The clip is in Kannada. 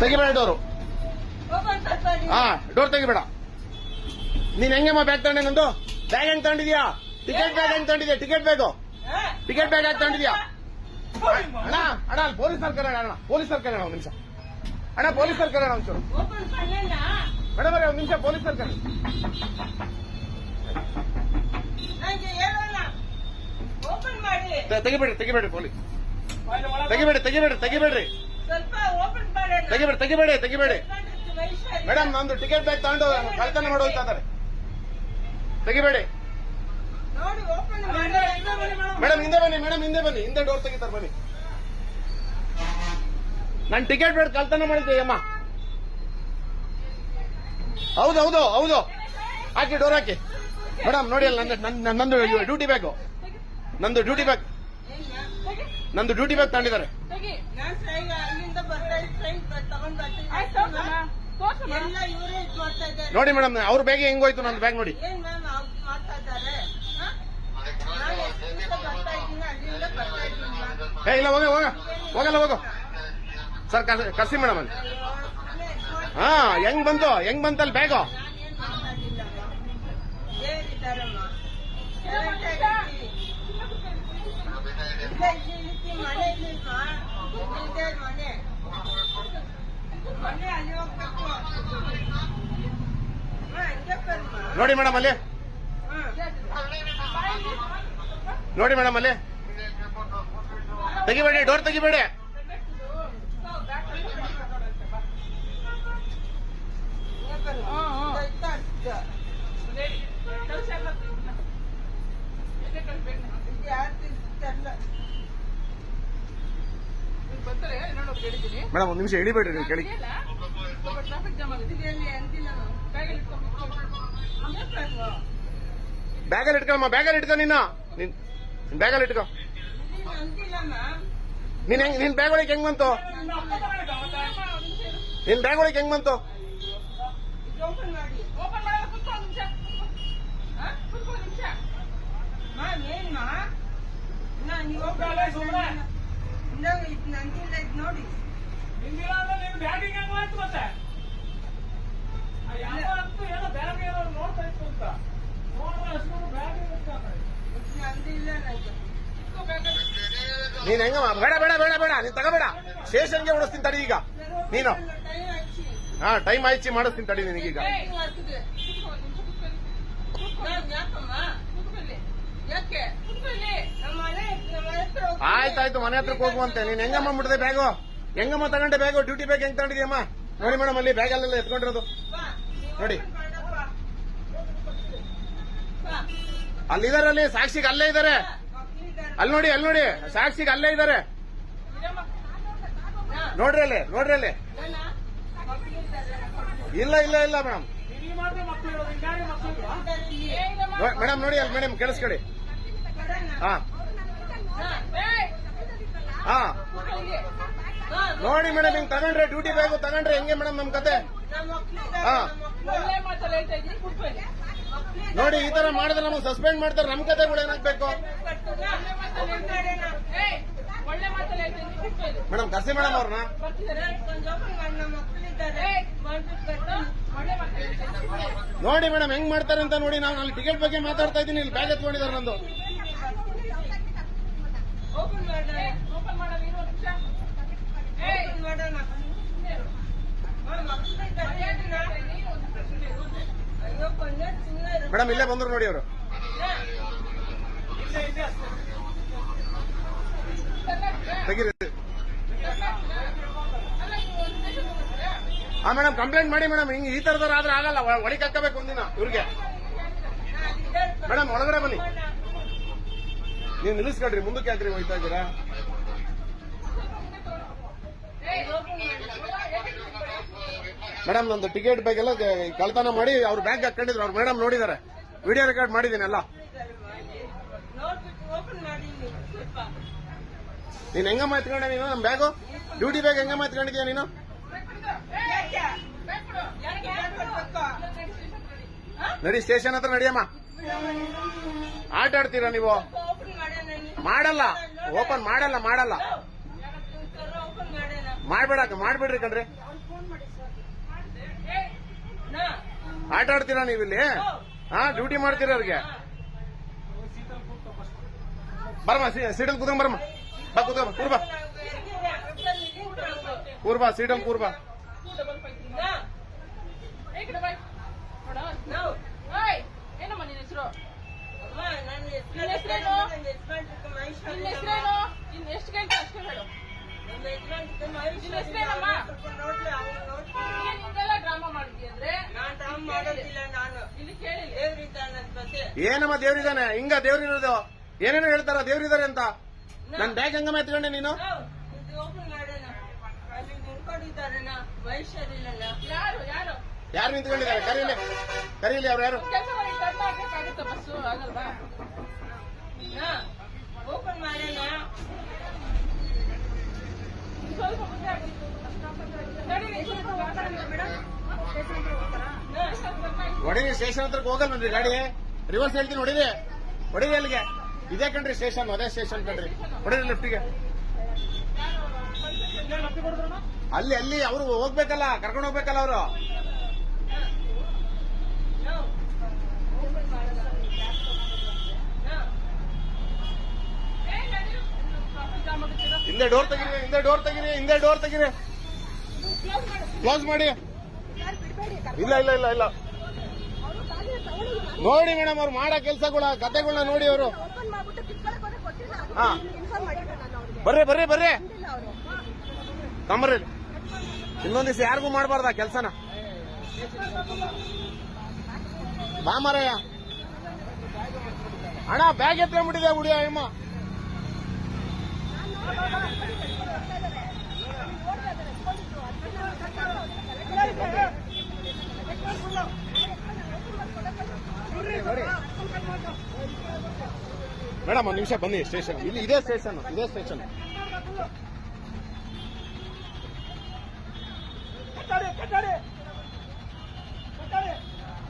ತೆಗಿಬೇಡ ಡೋರು. ಹಾ, ಡೋರ್ ತೆಗಿಬೇಡ. ನೀನ್ ಹೆಂಗಮ್ಮ ಬ್ಯಾಗ್ ತಗೊಂಡೆ? ನಂದು ಬ್ಯಾಗ್ ಹೆಂಗ್ ತಗೊಂಡಿದ್ಯಾ? ಟಿಕೆಟ್ ಬ್ಯಾಗ್ ಹೆಂಗ್ ತಗೊಂಡಿದ್ಯಾ? ಟಿಕೆಟ್ ಬ್ಯಾಗ್ ಯಾಕೆ ತಗೊಂಡಿದ್ಯಾ? ಅಣ್ಣ ಅಣ್ಣ ಪೊಲೀಸರ್ ಕರೆಯೋಣ. ಅಣ್ಣ ಪೊಲೀಸರ್ ಕರೆಯೋಣ ಒಂದ್ ನಿಮಿಷ. ಅಣ್ಣ ಪೊಲೀಸರ್ ಕರೆಯೋಣ ಒಂಚೂರು. ಮೇಡಮ್ ಒಂದ್ ನಿಮಿಷ ಪೊಲೀಸರ್ ಕರೆ. ತೆಗಿಬೇಡ್ರಿ ಪೊಲೀಸ್. ತೆಗಿಬೇಡಿ. ಮೇಡಮ್ ನಂದು ಟಿಕೆಟ್ ಬ್ಯಾಗ್ ತಗೊಂಡು ಕಳ್ತನ ಮಾಡಿ ಹೋಗ್ತಾ ಇದ್ದಾರೆ. ತೆಗಿಬೇಡಿ ಮೇಡಮ್. ಹಿಂದೆ ಬನ್ನಿ. ಹಿಂದೆ ಡೋರ್ ತೆಗಿತಾರೆ ಬನ್ನಿ. ನಾನು ಟಿಕೆಟ್ ಬ್ಯಾಗ್ ಕಳ್ತನ ಮಾಡಿದ್ದೆ ಅಮ್ಮ. ಹೌದು ಹಾಕಿ ಡೋರ್ ಹಾಕಿ. ಮೇಡಮ್ ನೋಡಿ ಅಲ್ಲ ನಂದು ಡ್ಯೂಟಿ ಬ್ಯಾಗ್ ತಗೊಂಡಿದ್ದಾರೆ. ನೋಡಿ ಮೇಡಮ್ ಅವ್ರ ಬ್ಯಾಗ್ ಹೆಂಗೋಯ್ತು ನಂದು ಬ್ಯಾಗ್ ನೋಡಿ. ಇಲ್ಲ ಹೋಗಲ್ಲ ಸರ್ ಕರ್ಸಿ ಮೇಡಮ್ ಅಲ್ಲಿ. ಹಾ ಹೆಂಗ್ ಬಂತಲ್ಲಿ ಬ್ಯಾಗು? ನೋಡಿ ಮೇಡಮ್ ಅಲ್ಲಿ. ತೆಗಿಬೇಡಿ, ಡೋರ್ ತೆಗಿಬೇಡಿ. ಮೇಡಮ್ ಒಂದ್ ನಿಮಿಷ ಹಿಡಿಬೇಡ್ರಿ ನೀವು ಕೇಳಿ. ಬ್ಯಾಗಲ್ಲಿ ಇಟ್ಕೊಮ್ಮ. ನೀನ್ ಬ್ಯಾಗಲ್ಲಿ ಇಟ್ಕೊ. ನಿನ್ ಬ್ಯಾಗ್ ಒಳಗೆ ಹೆಂಗ್ ಬಂತು? ನೋಡಿ ನೀನ್ ಹೆಂಗಮ್ಮ? ಬೇಡ ನೀನ್ ತಗೋಬೇಡ. ಸ್ಟೇಷನ್ಗೆ ಓಡಿಸ್ತೀನಿ ತಡಿ ಈಗ ನೀನು. ಹಾ ಟೈಮ್ ಆಯ್ತು ಮಾಡಿಸ್ತೀನಿ ತಡಿ ನಿನಗೀಗ. ಆಯ್ತಾಯ್ತು ಮನೆ ಹತ್ರಕ್ಕೆ ಹೋಗುವಂತೆ. ನೀನ್ ಹೆಂಗಮ್ಮ ಬಿಡದೆ ಬ್ಯಾಗು? ಹೆಂಗಮ್ಮ ತಗೊಂಡೆ ಬ್ಯಾಗು? ಡ್ಯೂಟಿ ಬ್ಯಾಗ್ ಹೆಂಗ್ ತಗೊಂಡಿದ್ಯಮ್ಮ? ನೋಡಿ ಮೇಡಮ್ ಅಲ್ಲಿ ಬ್ಯಾಗ್ ಅಲ್ಲೆಲ್ಲ ಎತ್ಕೊಂಡಿರೋದು ನೋಡಿ. ಅಲ್ಲಿದ್ದಾರೆ, ಅಲ್ಲಿ ಸಾಕ್ಷಿಗೆ ಅಲ್ಲೇ ಇದ್ದಾರೆ. ಅಲ್ಲಿ ನೋಡಿ ಸಾಕ್ಷಿಗೆ ಅಲ್ಲೇ ಇದ್ದಾರೆ. ನೋಡ್ರಿ ಅಲ್ಲಿ. ಇಲ್ಲ ಮೇಡಮ್. ಮೇಡಮ್ ನೋಡಿ ಅಲ್ಲಿ ಮೇಡಮ್ ಕೇಳಿಸ್ಕೊಳ್ಳಿ. ಹಾ ನೋಡಿ ಮೇಡಮ್ ಹಿಂಗ್ ತಗೊಂಡ್ರೆ ಡ್ಯೂಟಿ ಬ್ಯಾಗು ತಗೊಂಡ್ರೆ ಹೆಂಗೆ ಮೇಡಮ್ ನಮ್ ಕತೆ? ಹಾ ನೋಡಿ ಈ ತರ ಮಾಡಿದ್ರೆ ನಮಗೆ ಸಸ್ಪೆಂಡ್ ಮಾಡ್ತಾರೆ. ನಮ್ ಕತೆಗಳು ಏನಾಗ್ಬೇಕು ಮೇಡಮ್? ಕರ್ಸಿ ಮೇಡಮ್ ಅವ್ರನ್ನ. ನೋಡಿ ಮೇಡಮ್ ಹೆಂಗ್ ಮಾಡ್ತಾರೆ ಅಂತ ನೋಡಿ. ನಾನು ಅಲ್ಲಿ ಟಿಕೆಟ್ ಬಗ್ಗೆ ಮಾತಾಡ್ತಾ ಇದ್ದೀನಿ, ಇಲ್ಲಿ ಬ್ಯಾಗ್ ಎತ್ಕೊಂಡಿದ್ದಾರೆ ನಂದು. ಮೇಡಮ್ ಇಲ್ಲೇ ಬಂದ್ರು ನೋಡಿ ಅವರು. ಹಾ ಮೇಡಮ್ ಕಂಪ್ಲೇಂಟ್ ಮಾಡಿ ಮೇಡಮ್. ಹಿಂಗ್ ಈ ತರದವ್ರು ಆದ್ರೆ ಆಗಲ್ಲ, ಒಳಗೆ ಹಾಕಬೇಕು ಒಂದಿನ ಇವ್ರಿಗೆ. ಮೇಡಮ್ ಒಳಗಡೆ ಬನ್ನಿ. ನೀವು ನಿಲ್ಲಿಸ್ಕೊಡ್ರಿ, ಮುಂದಕ್ಕೆ ಯಾಕ್ರಿ ಹೋಯ್ತಾ ಇದ್ದೀರಾ? ಮೇಡಮ್ ನಂದು ಟಿಕೆಟ್ ಬ್ಯಾಗ್ ಎಲ್ಲ ಕಳ್ತನ ಮಾಡಿ ಅವ್ರ ಬ್ಯಾಗ್ ಹಾಕೊಂಡಿದ್ರು. ಅವ್ರು ಮೇಡಮ್ ನೋಡಿದ್ದಾರೆ, ವಿಡಿಯೋ ರೆಕಾರ್ಡ್ ಮಾಡಿದ್ದೀನಿ ಎಲ್ಲ. ನೀನ್ ಹೆಂಗಮ್ಮ ಎತ್ಕೊಂಡೆ ನೀನು ನಮ್ ಬ್ಯಾಗು? ಡ್ಯೂಟಿ ಬ್ಯಾಗ್ ಹೆಂಗಮ್ಮ ಎತ್ಕೊಂಡಿದ್ಯಾ ನೀನು? ನಡಿ ಸ್ಟೇಷನ್ ಹತ್ರ ನಡಿಯಮ್ಮ. ಆಟ ಆಡ್ತೀರಾ ನೀವು? ಮಾಡಲ್ಲ, ಓಪನ್ ಮಾಡಲ್ಲ. ಮಾಡ್ಬಿಡ್ರಿ ಕಣ್ರಿ. ಆಟ ಆಡ್ತೀರಾ ನೀವಿಲ್ಲಿ? ಡ್ಯೂಟಿ ಮಾಡ್ತೀರಾ ಅವ್ರಿಗೆ? ಬರಮ್ಮ ಸೀಟಲ್ ಕೂತ್ಕೊಂಡ್ ಬರಮ್ಮ. ಬಾ ಕೂತ್ಕೊಂಬ, ಕೂರ್ಬಾ ಕೂರ್ಬಾ ಸೀಟಲ್ ಕೂರ್ಬಾ. ಏನಮ್ಮ ನಿನ್ನ ಹೆಸರು? ಇನ್ನು ಎಷ್ಟು ಗಂಟೆ ಅಷ್ಟೇ ಹೇಳು. ಹಿಂಗೆಲ್ಲ ಡ್ರಾಮಾ ಮಾಡಿದ್ಯ ಅಂದ್ರೆ ಇಲ್ಲಿ ಕೇಳಿಲ್ಲ. ಏನಮ್ಮ ದೇವ್ರಿದ್ದಾನೆ? ಹಿಂಗ ದೇವ್ರಿರೋದು ಏನೇನೋ ಹೇಳ್ತಾರ ದೇವ್ರಿದ್ದಾರೆ ಅಂತ. ನನ್ ಬ್ಯಾಗ್ ಹಂಗಮ್ಮ ಎತ್ಕೊಂಡೆ ನೀನು? ಯಾರು ಯಾರು ಯಾರು ನಿಂತ್ಕೊಂಡಿದ್ದಾರೆ? ಕರೀಲಿ ಅವ್ರು ಯಾರು? ಕೆಲಸ ಮಾಡಿ ಆಗ್ಬೇಕಾಗುತ್ತೆ. ಬಸ್ಸು ಆಗಲ್ವಾ? ಓಪನ್ ಮಾಡೋಣ. ಸ್ವಲ್ಪ ಮುಂದೆ ಹೊಡಿರಿ. ಸ್ಟೇಷನ್ ಹತ್ರಕ್ಕೆ ಹೋಗಲ್ವನ್ರಿ ಗಾಡಿ? ರಿವರ್ಸ್ ಹೇಳ್ತೀನಿ, ಹೊಡಿರಿ ಅಲ್ಲಿಗೆ. ಇದೇ ಕಣ್ರಿ ಸ್ಟೇಷನ್, ಅದೇ ಸ್ಟೇಷನ್ ಕಣ್ರಿ. ಹೊಡಿರಿ ಲೆಫ್ಟಿಗೆ. ಅಲ್ಲಿ ಅವರು ಹೋಗ್ಬೇಕಲ್ಲ, ಕರ್ಕೊಂಡು ಹೋಗ್ಬೇಕಲ್ಲ ಅವರು. ಹಿಂದೆ ಡೋರ್ ತೆಗೀರಿ. ಕ್ಲೋಸ್ ಮಾಡಿ. ಇಲ್ಲ ನೋಡಿ ಮೇಡಮ್, ಅವ್ರು ಮಾಡೋ ಕೆಲಸಗಳ ಕತೆಗಳನ್ನ ನೋಡಿ ಅವರು. ಬರ್ರಿ ಕಂಬರ್ರಿ. ಇನ್ನೊಂದ್ ದಿವಸ ಯಾರಿಗೂ ಮಾಡಬಾರ್ದ ಕೆಲಸನ. ಬಾ ಮಾರಯ್ಯ. ಅಣ್ಣ ಬ್ಯಾಗ್ ಎತ್ಕೊಂಡ್ಬಿಟ್ಟಿದೆ ಹುಡಿಯ ಅಮ್ಮ. ಮೇಡಮ್ ಒಂದ್ ನಿಮಿಷ ಬನ್ನಿ ಸ್ಟೇಷನ್. ಇದೇ ಸ್ಟೇಷನ್.